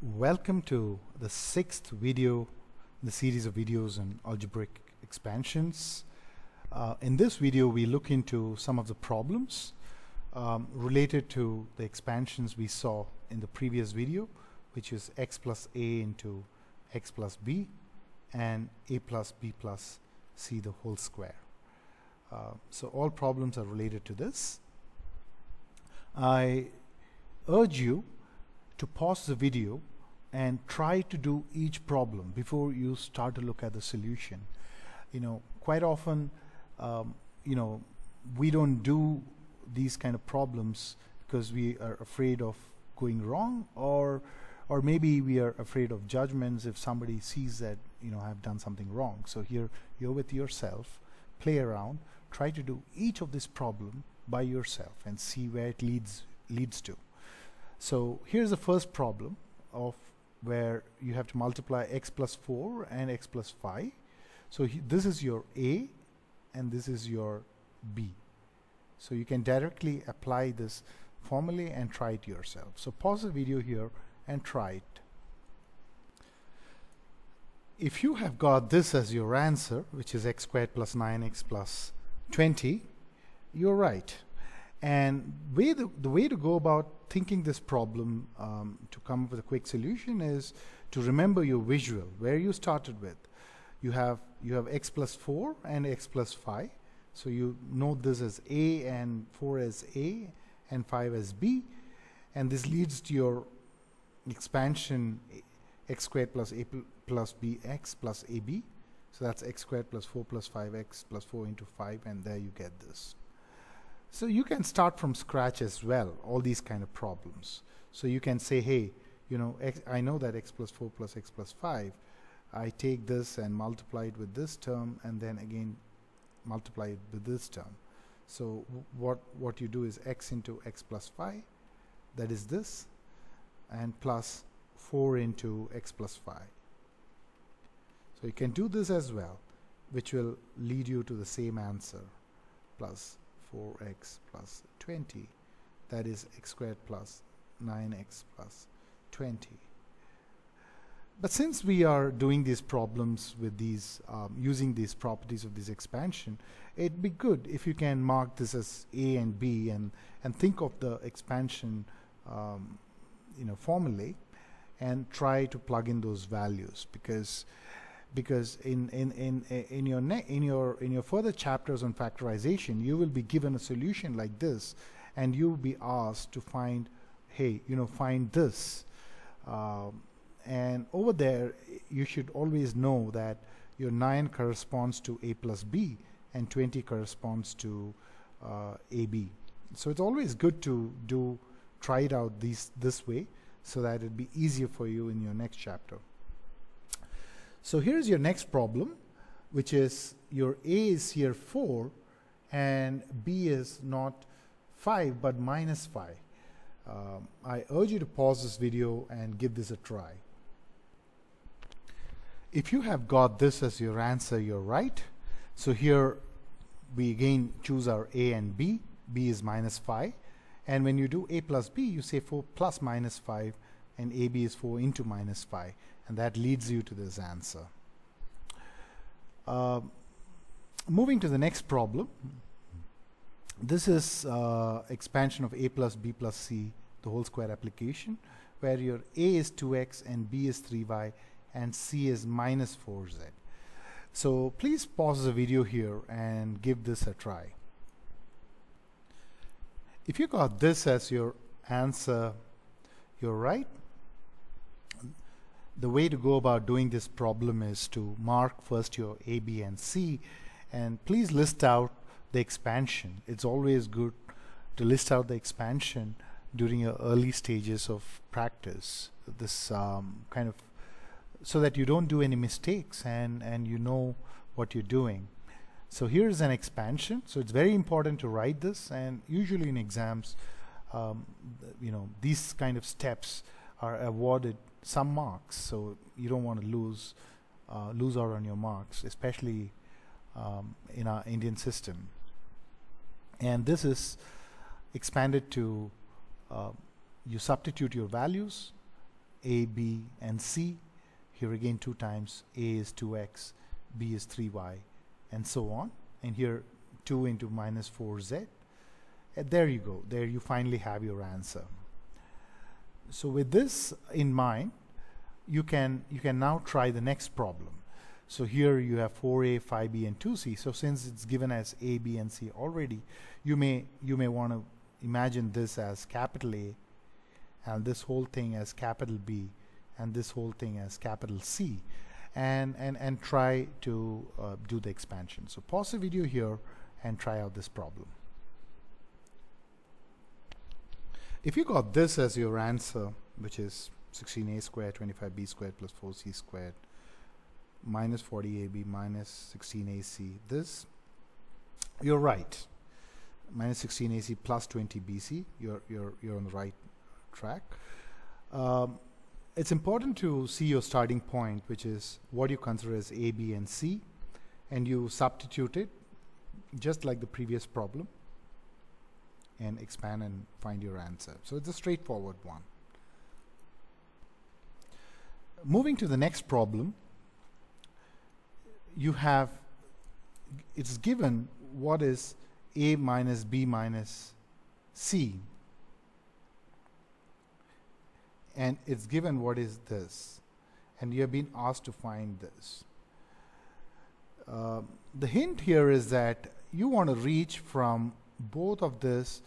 Welcome to the sixth video in the series of videos on algebraic expansions. In this video we look into some of the problems related to the expansions we saw in the previous video, which is x plus a into x plus b and a plus b plus c the whole square. So all problems are related to this. I urge you to pause the video and try to do each problem before you start to look at the solution. Quite often we don't do these kind of problems because we are afraid of going wrong, or maybe we are afraid of judgments if somebody sees that I've done something wrong. So here you're with yourself, play around, try to do each of this problem by yourself and see where it leads to. So here's the first problem of where you have to multiply x plus 4 and x plus 5. So this is your a and this is your b. So you can directly apply this formula and try it yourself. So pause the video here and try it. If you have got this as your answer, which is x squared plus 9x plus 20, you're right. And the way to go about thinking this problem to come up with a quick solution is to remember your visual, where you started with. You have x plus 4 and x plus 5. So you note this as a and 4 as a and 5 as b. And this leads to your expansion x squared plus a plus bx plus ab. So that's x squared plus 4 plus 5x plus 4 into 5, and there you get this. So you can start from scratch as well, all these kind of problems. So you can say, hey, I know that x plus 4 plus x plus 5. I take this and multiply it with this term, and then again multiply it with this term. So what you do is x into x plus 5, that is this, and plus 4 into x plus 5. So you can do this as well, which will lead you to the same answer, plus 4x plus 20, that is x squared plus 9x plus 20. But since we are doing these problems with these using these properties of this expansion, it'd be good if you can mark this as a and b and think of the expansion formulae and try to plug in those values, because in your further chapters on factorization, you will be given a solution like this, and you will be asked to find, hey, find this, and over there you should always know that your 9 corresponds to a plus b and 20 corresponds to ab. So it's always good to try it out this way, so that it'd be easier for you in your next chapter. So here's your next problem, which is your a is here 4 and b is not 5 but minus 5. I urge you to pause this video and give this a try. If you have got this as your answer, you're right. So here we again choose our a and b. B is minus 5. And when you do a plus b, you say 4 plus minus 5, and ab is 4 into minus 5. And that leads you to this answer. Moving to the next problem. This is expansion of a plus b plus c, the whole square application, where your a is 2x and b is 3y and c is minus 4z. So please pause the video here and give this a try. If you got this as your answer, you're right. The way to go about doing this problem is to mark first your a, b, and c, and please list out the expansion. It's always good to list out the expansion during your early stages of practice. This kind of, so that you don't do any mistakes and you know what you're doing. So here's an expansion. So it's very important to write this, and usually in exams, these kind of steps are awarded some marks, so you don't want to lose out on your marks, especially in our Indian system. And this is expanded to you substitute your values a, b, and c. Here again 2 times a is 2x, b is 3y, and so on. And here 2 into minus 4z. And there you go. There you finally have your answer. So with this in mind, you can now try the next problem. So here you have 4a, 5b, and 2c. So since it's given as a, b, and c already, you may want to imagine this as capital A, and this whole thing as capital B, and this whole thing as capital C, and try to do the expansion. So pause the video here and try out this problem. If you got this as your answer, which is 16a squared 25b squared plus 4c squared minus 40ab minus 16ac, this, you're right. Minus 16ac plus 20bc, you're on the right track. It's important to see your starting point, which is what you consider as a, b, and c, and you substitute it just like the previous problem and expand and find your answer. So it's a straightforward one. Moving to the next problem, you have, it's given what is a minus b minus c, and it's given what is this, and you have been asked to find this. The hint here is that you want to reach from both of this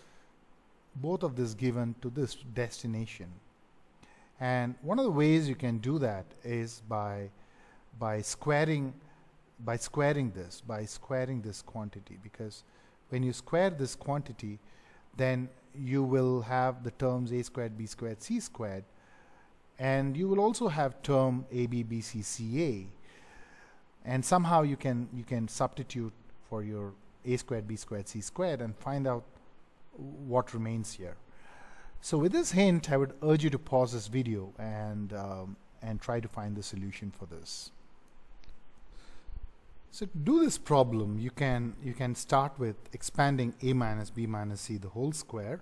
given to this destination, and one of the ways you can do that is by squaring this quantity, because when you square this quantity, then you will have the terms a squared, b squared, c squared, and you will also have term a, b, b, c, c, a, and somehow you can substitute for your a squared, b squared, c squared and find out what remains here. So with this hint, I would urge you to pause this video and try to find the solution for this. So to do this problem, you can start with expanding a minus b minus c the whole square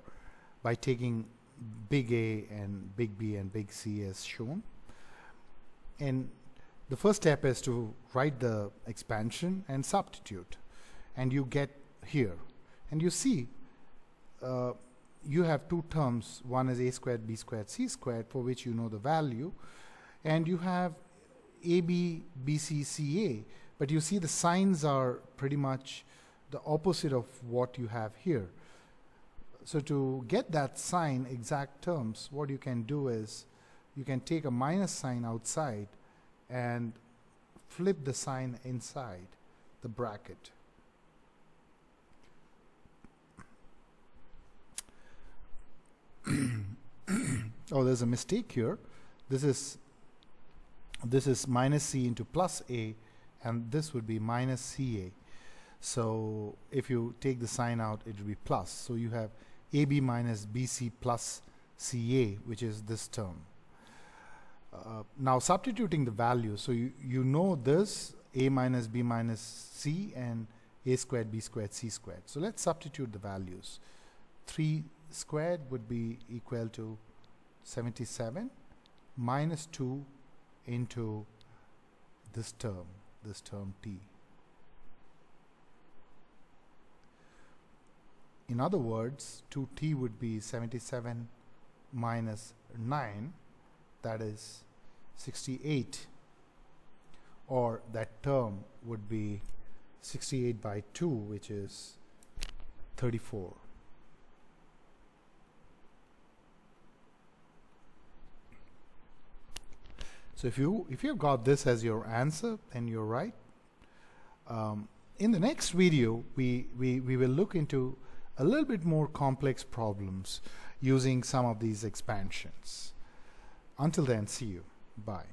by taking big A and big B and big C as shown. And the first step is to write the expansion and substitute, and you get here, and you see you have 2 terms. One is a squared, b squared, c squared, for which you know the value, and you have ab, bc, ca, but you see the signs are pretty much the opposite of what you have here. So to get that sign exact terms, what you can do is you can take a minus sign outside and flip the sign inside the bracket. Oh, there's a mistake here. This is minus c into plus a, and this would be minus ca. So if you take the sign out, it will be plus. So you have ab minus bc plus ca, which is this term. Now substituting the values, so you know this a minus b minus c and a squared, b squared, c squared. So let's substitute the values. 3 squared would be equal to 77 minus 2 into this term t. In other words, 2t would be 77 minus 9, that is 68, or that term would be 68 by 2, which is 34. So if you've got this as your answer, then you're right. In the next video, we will look into a little bit more complex problems using some of these expansions. Until then, see you. Bye.